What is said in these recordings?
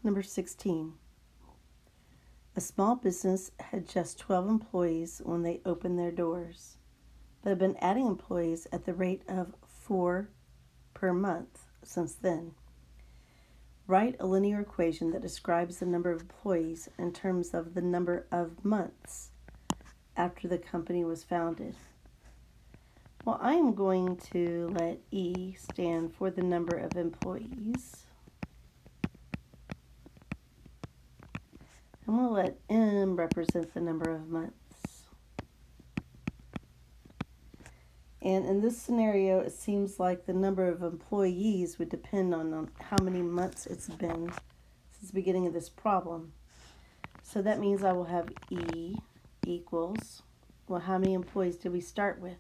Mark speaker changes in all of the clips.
Speaker 1: number 16. A small business had just 12 employees when they opened their doors, but have been adding employees at the rate of 4 per month since then. Write a linear equation that describes the number of employees in terms of the number of months after the company was founded. Well, I am going to let E stand for the number of employees. I'm going to let M represent the number of months. And in this scenario, it seems like the number of employees would depend on how many months it's been since the beginning of this problem. So that means I will have E equals, well, how many employees did we start with?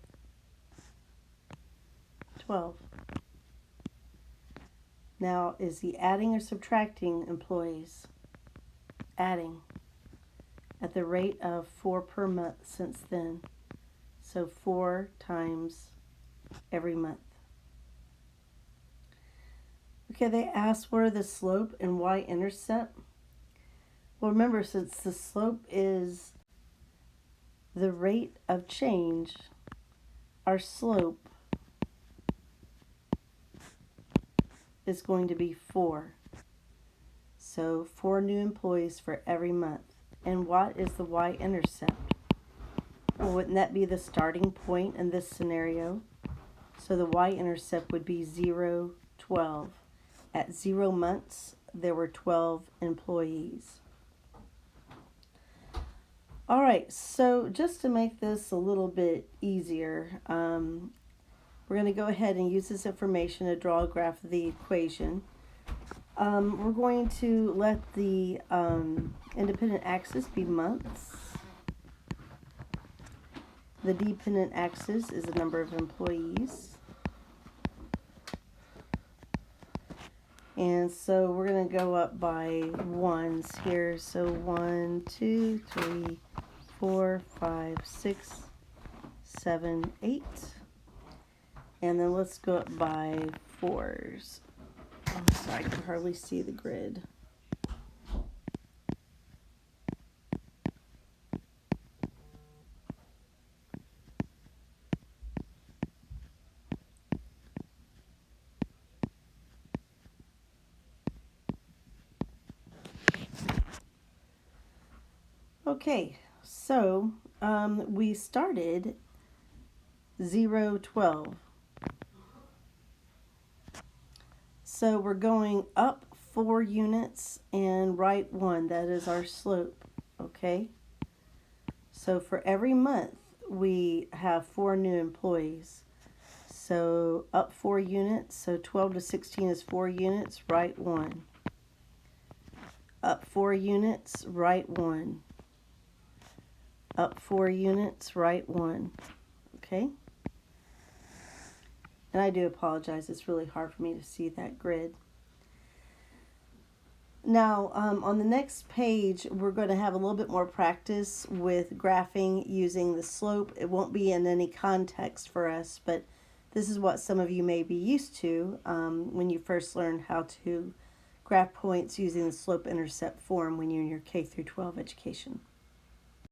Speaker 1: 12. Now, is he adding or subtracting employees? Adding at the rate of 4 per month since then. So 4 times every month. Okay, they asked what are the slope and y-intercept. Well, remember, since the slope is the rate of change, our slope is going to be 4. So 4 new employees for every month. And what is the y-intercept? Well, wouldn't that be the starting point in this scenario? So the y-intercept would be 0, 12. At 0 months, there were 12 employees. All right, so just to make this a little bit easier, we're going to go ahead and use this information to draw a graph of the equation. We're going to let the independent axis be months. The dependent axis is the number of employees. And so we're going to go up by ones here. So 1, 2, 3, 4, 5, 6, 7, 8. And then let's go up by 4s. I'm sorry, I can hardly see the grid. Okay, so we started 0, 12. So we're going up 4 units and right 1. That is our slope, okay? So for every month, we have 4 new employees. So up 4 units, so 12 to 16 is 4 units, right 1. Up 4 units, right 1. Up 4 units, right 1. Okay? And I do apologize, it's really hard for me to see that grid. Now, on the next page, we're going to have a little bit more practice with graphing using the slope. It won't be in any context for us, but this is what some of you may be used to when you first learn how to graph points using the slope-intercept form when you're in your K through 12 education.